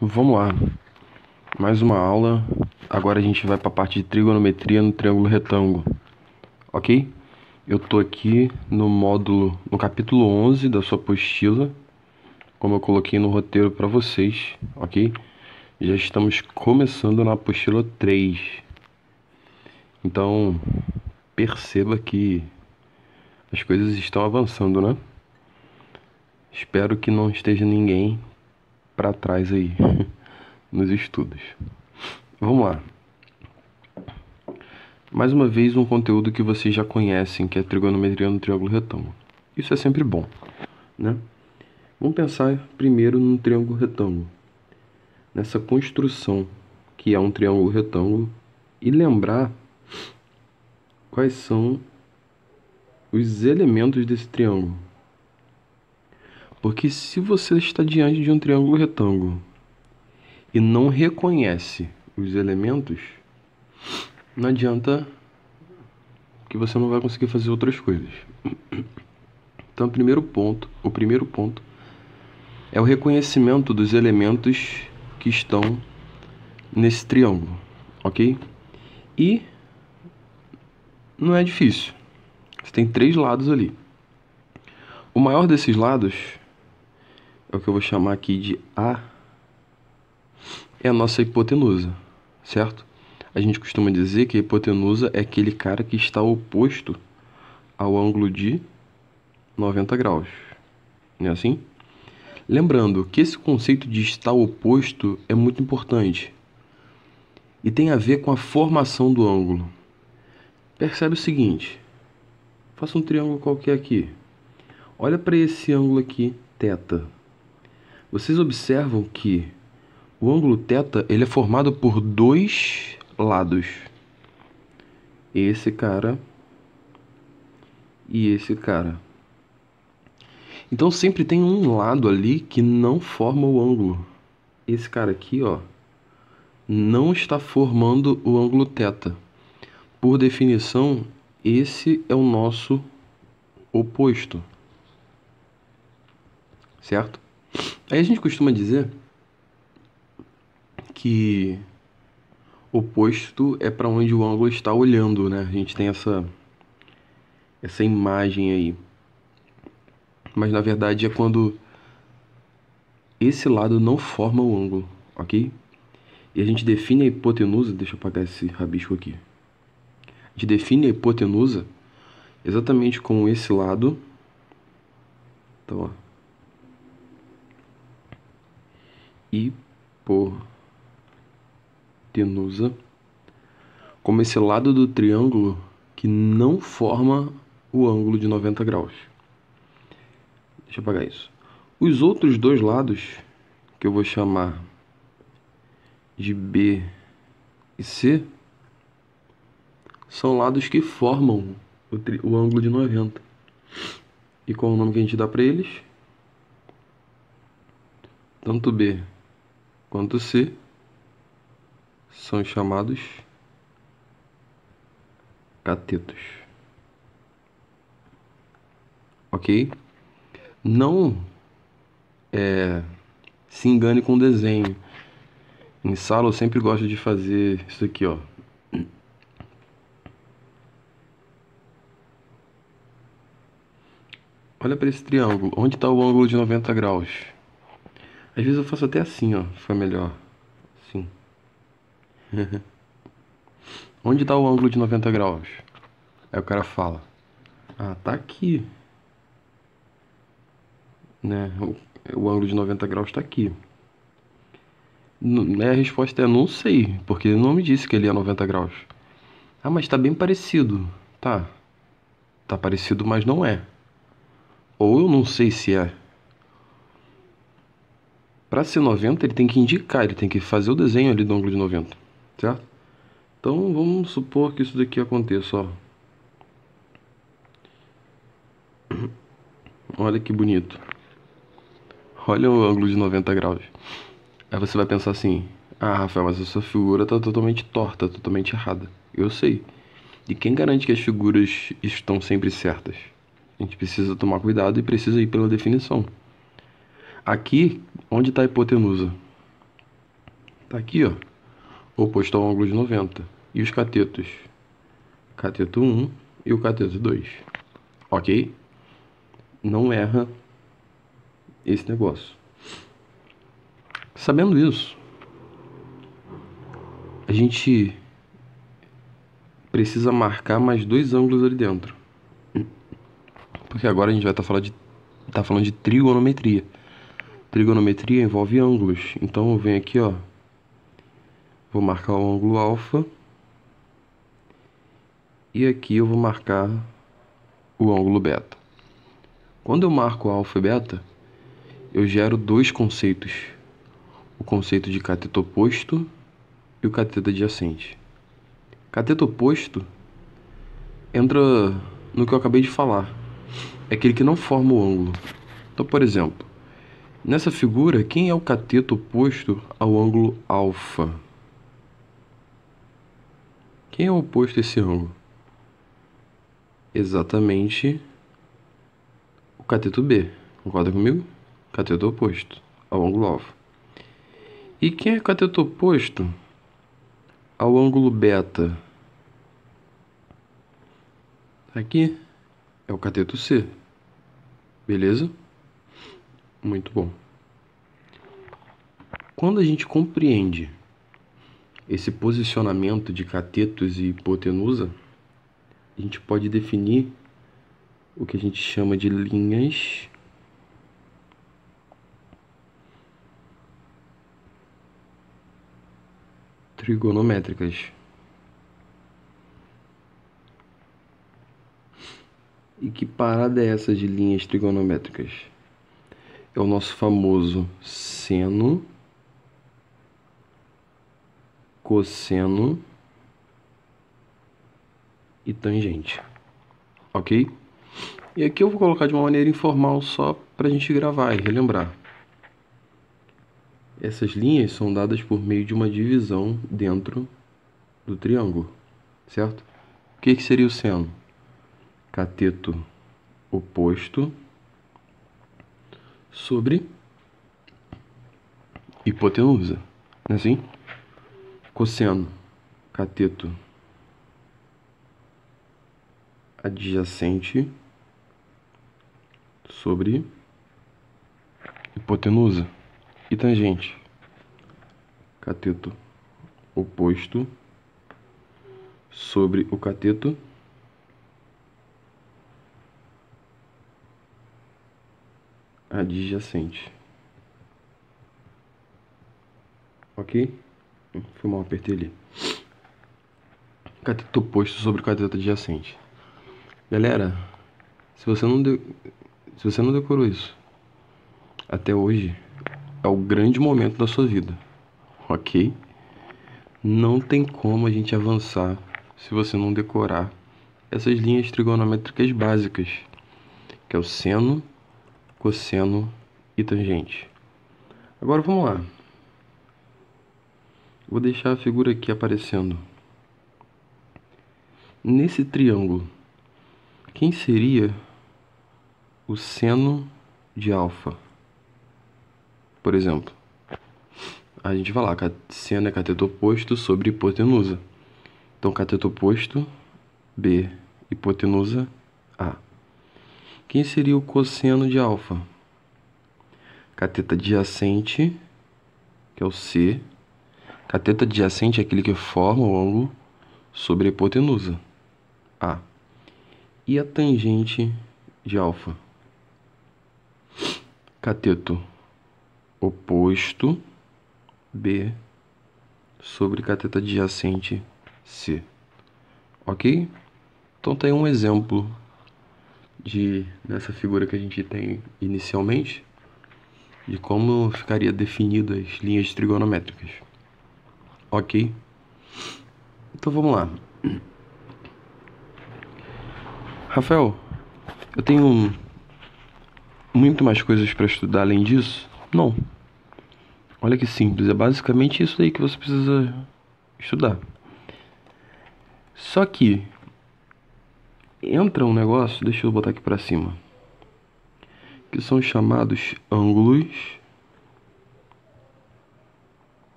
Vamos lá, mais uma aula. Agora a gente vai para a parte de trigonometria no triângulo retângulo, ok? Eu tô aqui no módulo, no capítulo 11 da sua apostila, como eu coloquei no roteiro para vocês, ok? Já estamos começando na apostila 3. Então, perceba que as coisas estão avançando, né? Espero que não esteja ninguém para trás aí nos estudos. Vamos lá. Mais uma vez, um conteúdo que vocês já conhecem, que é trigonometria no triângulo retângulo. Isso é sempre bom, né? Vamos pensar primeiro no triângulo retângulo, nessa construção que é um triângulo retângulo, e lembrar quais são os elementos desse triângulo. Porque se você está diante de um triângulo retângulo e não reconhece os elementos, não adianta, que você não vai conseguir fazer outras coisas. Então, o primeiro ponto é o reconhecimento dos elementos que estão nesse triângulo, ok? E não é difícil. Você tem 3 lados ali. O maior desses lados é o que eu vou chamar aqui de A, é a nossa hipotenusa, certo? A gente costuma dizer que a hipotenusa é aquele cara que está oposto ao ângulo de 90 graus. Não é assim? Lembrando que esse conceito de estar oposto é muito importante e tem a ver com a formação do ângulo. Percebe o seguinte, faça um triângulo qualquer aqui. Olha para esse ângulo aqui, θ. Vocês observam que o ângulo θ ele é formado por 2 lados. Esse cara e esse cara. Então sempre tem um lado ali que não forma o ângulo. Esse cara aqui, ó, não está formando o ângulo θ. Por definição, esse é o nosso oposto. Certo? Aí a gente costuma dizer que oposto é para onde o ângulo está olhando, né? A gente tem essa imagem aí. Mas na verdade é quando esse lado não forma o ângulo, ok? E a gente define a hipotenusa, deixa eu apagar esse rabisco aqui. A gente define a hipotenusa exatamente com esse lado. Então, ó. Hipotenusa como esse lado do triângulo que não forma o ângulo de 90 graus. Deixa eu apagar isso. Os outros 2 lados, que eu vou chamar de B e C, são lados que formam o ângulo de 90. E qual é o nome que a gente dá para eles? Tanto B quanto C são chamados catetos. Ok? Não se engane com o desenho. Em sala eu sempre gosto de fazer isso aqui, ó. Olha para esse triângulo. Onde está o ângulo de 90 graus? Às vezes eu faço até assim, ó. Foi melhor. Assim. Onde está o ângulo de 90 graus? Aí o cara fala: ah, tá aqui. Né? O ângulo de 90 graus está aqui. A resposta é não sei, porque ele não me disse que ele é 90 graus. Ah, mas tá bem parecido. Tá. Tá parecido, mas não é. Ou eu não sei se é. Para ser 90, ele tem que indicar, ele tem que fazer o desenho ali do ângulo de 90, certo? Então, vamos supor que isso daqui aconteça, ó. Olha que bonito. Olha o ângulo de 90 graus. Aí você vai pensar assim: ah, Rafael, mas essa figura tá totalmente torta, totalmente errada. Eu sei. E quem garante que as figuras estão sempre certas? A gente precisa tomar cuidado e precisa ir pela definição. Aqui, onde está a hipotenusa? Tá aqui, ó, oposto ao ângulo de 90. E os catetos? Cateto 1 e o cateto 2. Ok? Não erra esse negócio. Sabendo isso, a gente precisa marcar mais dois ângulos ali dentro. Porque agora a gente vai estar falando de trigonometria. Trigonometria envolve ângulos. Então eu venho aqui, ó, vou marcar o ângulo alfa. E aqui eu vou marcar o ângulo beta. Quando eu marco alfa e beta, eu gero dois conceitos. O conceito de cateto oposto e o cateto adjacente. Cateto oposto entra no que eu acabei de falar. É aquele que não forma o ângulo. Então, por exemplo, nessa figura, quem é o cateto oposto ao ângulo alfa? Quem é o oposto a esse ângulo? Exatamente o cateto B. Concorda comigo? Cateto oposto ao ângulo alfa. E quem é cateto oposto ao ângulo beta? Aqui é o cateto C. Beleza? Muito bom. Quando a gente compreende esse posicionamento de catetos e hipotenusa, a gente pode definir o que a gente chama de linhas trigonométricas. E que parada é essa de linhas trigonométricas? É o nosso famoso seno, cosseno e tangente. Ok? E aqui eu vou colocar de uma maneira informal só para a gente gravar e relembrar. Essas linhas são dadas por meio de uma divisão dentro do triângulo, certo? O que seria o seno? Cateto oposto sobre hipotenusa, não é assim? Cosseno, cateto adjacente sobre hipotenusa. E tangente, cateto oposto sobre o cateto adjacente. Ok? Foi mal, apertei ali. Cateto oposto sobre o cateto adjacente. Galera, se você não decorou isso até hoje, é o grande momento da sua vida, ok? Não tem como a gente avançar se você não decorar essas linhas trigonométricas básicas, que é o seno, cosseno e tangente. Agora vamos lá. Vou deixar a figura aqui aparecendo. Nesse triângulo, quem seria o seno de alfa? Por exemplo, a gente vai lá, seno é cateto oposto sobre hipotenusa. Então, cateto oposto, B, hipotenusa, A. Quem seria o cosseno de alfa? Cateto adjacente, que é o C. Cateto adjacente é aquele que forma o ângulo sobre a hipotenusa, A. E a tangente de alfa? Cateto oposto, B, sobre cateto adjacente, C. Ok? Então tem um exemplo nessa figura que a gente tem inicialmente, de como ficaria definidas as linhas trigonométricas. Ok? Então vamos lá. Rafael, eu tenho muito mais coisas para estudar além disso? Não. Olha que simples, é basicamente isso aí que você precisa estudar. Só que entra um negócio, deixa eu botar aqui para cima, que são chamados ângulos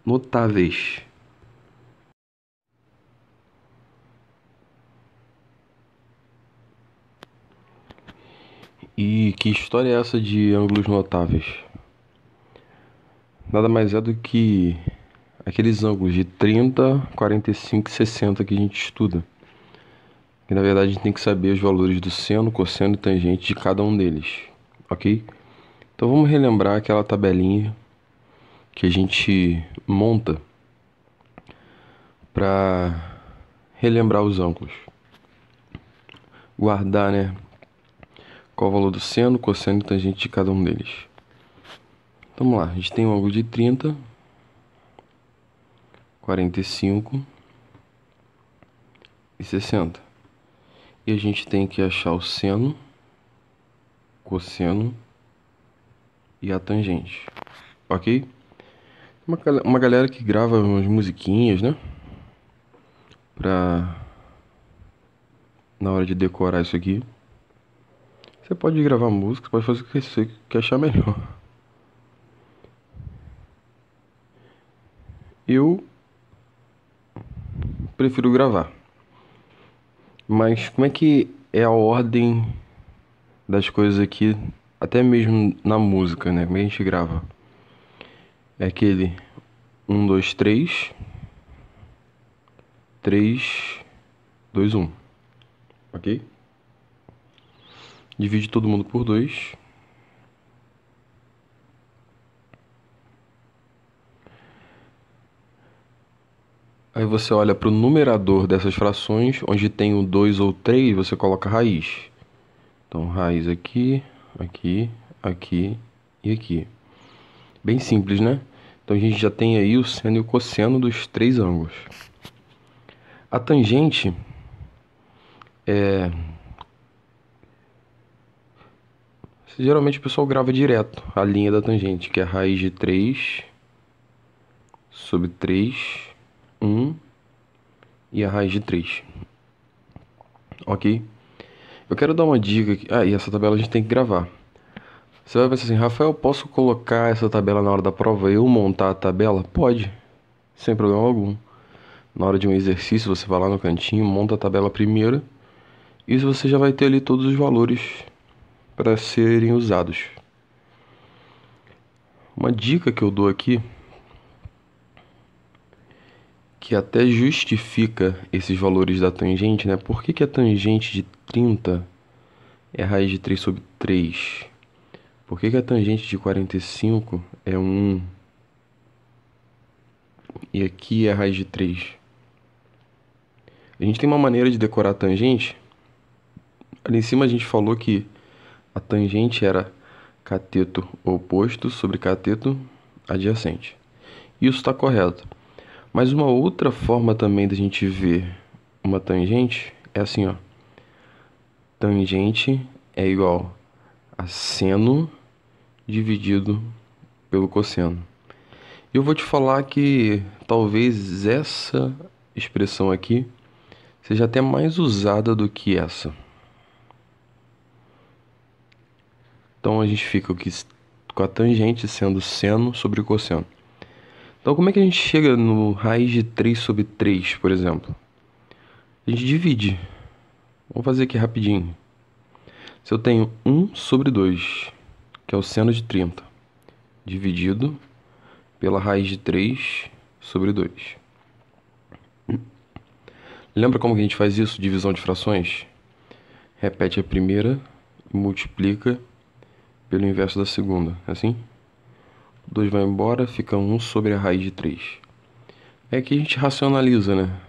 notáveis. E que história é essa de ângulos notáveis? Nada mais é do que aqueles ângulos de 30, 45 e 60 que a gente estuda. E na verdade a gente tem que saber os valores do seno, cosseno e tangente de cada um deles, ok? Então vamos relembrar aquela tabelinha que a gente monta para relembrar os ângulos. Guardar, né? Qual o valor do seno, cosseno e tangente de cada um deles. Então, vamos lá, a gente tem um ângulo de 30, 45 e 60. E a gente tem que achar o seno, cosseno e a tangente, ok? Uma galera que grava umas musiquinhas, né? Na hora de decorar isso aqui. Você pode gravar música, pode fazer o que você achar melhor. Eu prefiro gravar. Mas como é que é a ordem das coisas aqui, até mesmo na música, né? Como é que a gente grava? É aquele 1, 2, 3, 3, 2, 1, ok? Divide todo mundo por 2. Aí você olha para o numerador dessas frações, onde tem o 2 ou 3, você coloca raiz. Então, raiz aqui, aqui, aqui e aqui. Bem simples, né? Então, a gente já tem aí o seno e o cosseno dos três ângulos. A tangente é... Geralmente o pessoal grava direto a linha da tangente, que é a raiz de 3 sobre 3, 1 e a raiz de 3. Ok? Eu quero dar uma dica aqui. Ah, e essa tabela a gente tem que gravar. Você vai pensar assim, Rafael, posso colocar essa tabela na hora da prova e eu montar a tabela? Pode, sem problema algum. Na hora de um exercício, você vai lá no cantinho, monta a tabela primeiro. E você já vai ter ali todos os valores para serem usados. Uma dica que eu dou aqui, que até justifica esses valores da tangente, né? Por que a tangente de 30 é a raiz de 3 sobre 3? Por que a tangente de 45 é 1? E aqui é a raiz de 3. A gente tem uma maneira de decorar a tangente. Ali em cima a gente falou que a tangente era cateto oposto sobre cateto adjacente. Isso está correto. Mas uma outra forma também da gente ver uma tangente é assim, ó. Tangente é igual a seno dividido pelo cosseno. Eu vou te falar que talvez essa expressão aqui seja até mais usada do que essa. Então a gente fica com a tangente sendo seno sobre cosseno. Então como é que a gente chega no raiz de 3 sobre 3, por exemplo? A gente divide. Vamos fazer aqui rapidinho. Se eu tenho 1 sobre 2, que é o seno de 30, dividido pela raiz de 3 sobre 2. Lembra como que a gente faz isso? Divisão de frações? Repete a primeira e multiplica pelo inverso da segunda, assim? 2 vai embora, fica 1 sobre a raiz de 3. É que a gente racionaliza, né?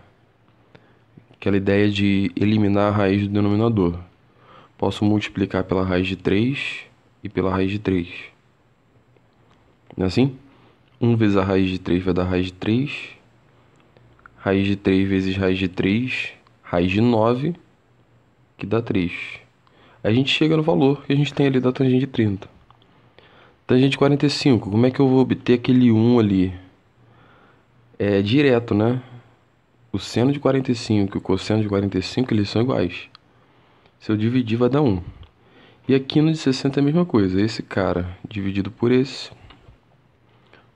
Aquela ideia de eliminar a raiz do denominador. Posso multiplicar pela raiz de 3 e pela raiz de 3. Não é assim? 1 vezes a raiz de 3 vai dar raiz de 3. Raiz de 3 vezes raiz de 3, raiz de 9, que dá 3. Aí a gente chega no valor que a gente tem ali da tangente de 30. Tangente de 45, como é que eu vou obter aquele 1 ali? É direto, né? O seno de 45 e o cosseno de 45, eles são iguais. Se eu dividir, vai dar 1. E aqui no de 60 é a mesma coisa. Esse cara dividido por esse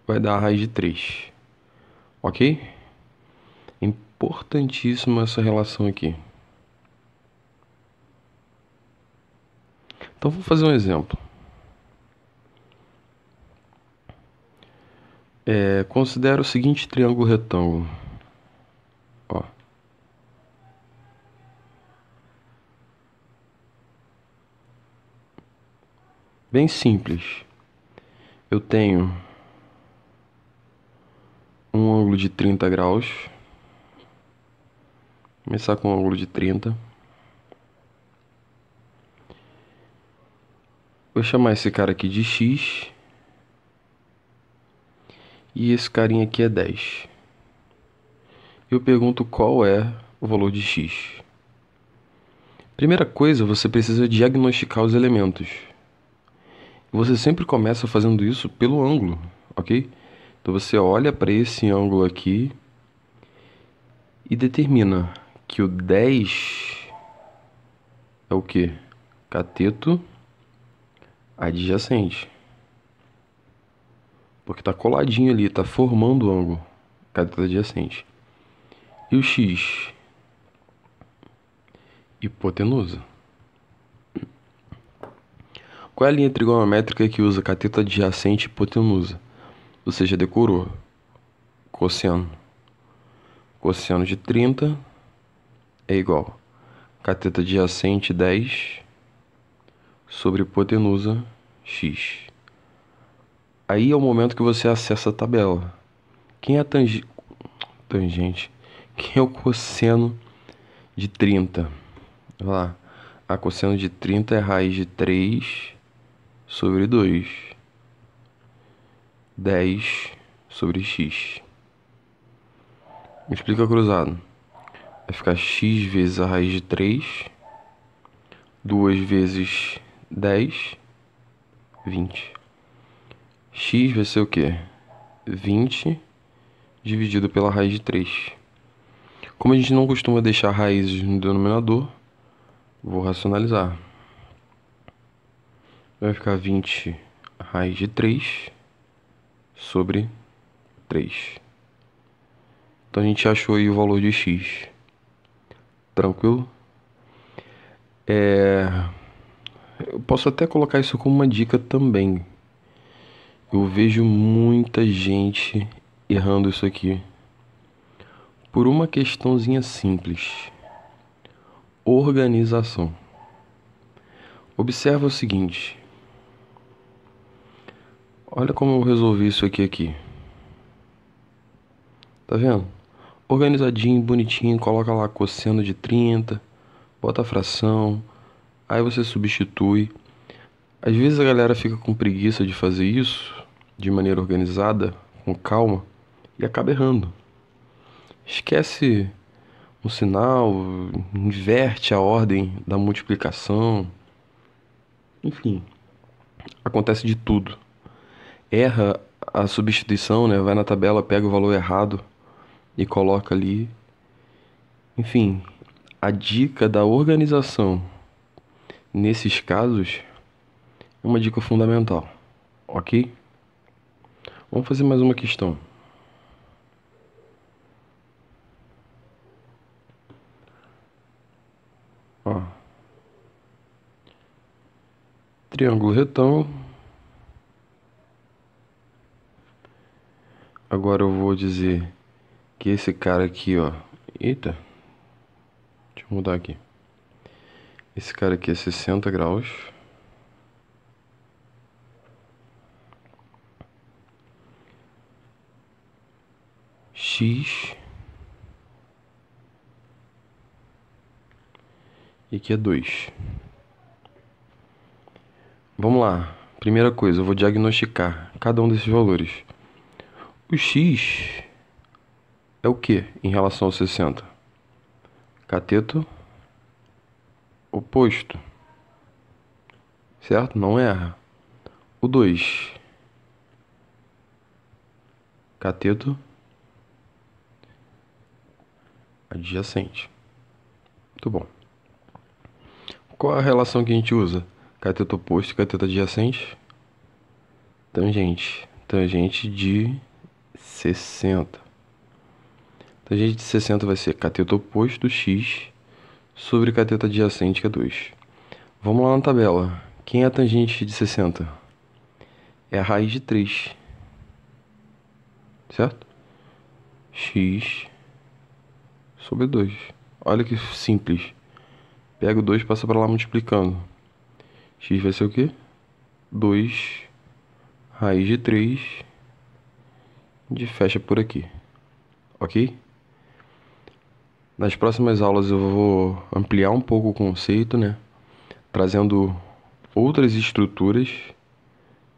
vai dar a raiz de 3. Ok? É importantíssima essa relação aqui. Então, vou fazer um exemplo. Considera o seguinte triângulo retângulo. Ó. Bem simples. Eu tenho um ângulo de 30 graus. Vou começar com um ângulo de 30. Vou chamar esse cara aqui de X. E esse carinha aqui é 10. Eu pergunto qual é o valor de X. Primeira coisa, você precisa diagnosticar os elementos. Você sempre começa fazendo isso pelo ângulo, ok? Então você olha para esse ângulo aqui e determina que o 10 é o quê? Cateto adjacente. Porque está coladinho ali, está formando o ângulo. Cateto adjacente. E o X? Hipotenusa. Qual é a linha trigonométrica que usa cateto adjacente e hipotenusa? Você já decorou. Cosseno. Cosseno de 30 é igual cateto adjacente 10 sobre hipotenusa x. Aí é o momento que você acessa a tabela. Quem é a tangente? Quem é o cosseno de 30? Vai lá. A cosseno de 30 é raiz de 3 sobre 2. 10 sobre x. Multiplica cruzado. Vai ficar x vezes a raiz de 3. 2 vezes 10. 20. X vai ser o quê? 20 dividido pela raiz de 3. Como a gente não costuma deixar raízes no denominador, vou racionalizar. Vai ficar 20 raiz de 3 sobre 3. Então a gente achou aí o valor de x. Tranquilo? Eu posso até colocar isso como uma dica também. Eu vejo muita gente errando isso aqui por uma questãozinha simples: organização. Observa o seguinte. Olha como eu resolvi isso aqui. Tá vendo? Organizadinho, bonitinho, coloca lá cosseno de 30, bota a fração, aí você substitui. Às vezes a galera fica com preguiça de fazer isso de maneira organizada, com calma, e acaba errando. Esquece um sinal, inverte a ordem da multiplicação. Enfim, acontece de tudo. Erra a substituição, né? Vai na tabela, pega o valor errado e coloca ali. Enfim, a dica da organização nesses casos é uma dica fundamental, ok? Vamos fazer mais uma questão. Ó. Triângulo retângulo. Agora eu vou dizer que esse cara aqui, ó. Eita. Deixa eu mudar aqui. Esse cara aqui é 60 graus. X. E aqui é 2. Vamos lá. Primeira coisa, eu vou diagnosticar cada um desses valores. O X é o que em relação ao 60? Cateto oposto. Certo? Não erra. O 2. Cateto adjacente. Muito bom. Qual a relação que a gente usa? Cateto oposto e cateto adjacente? Tangente. Tangente de 60. Tangente de 60 vai ser cateto oposto x sobre cateto adjacente, que é 2. Vamos lá na tabela. Quem é a tangente de 60? É a raiz de 3. Certo? X sobre 2. Olha que simples. Pega o 2 e passa para lá multiplicando. X vai ser o quê? 2 raiz de 3. E fecha por aqui. Ok? Nas próximas aulas eu vou ampliar um pouco o conceito, né? Trazendo outras estruturas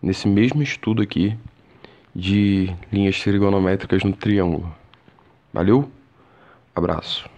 nesse mesmo estudo aqui de linhas trigonométricas no triângulo. Valeu? Abraço.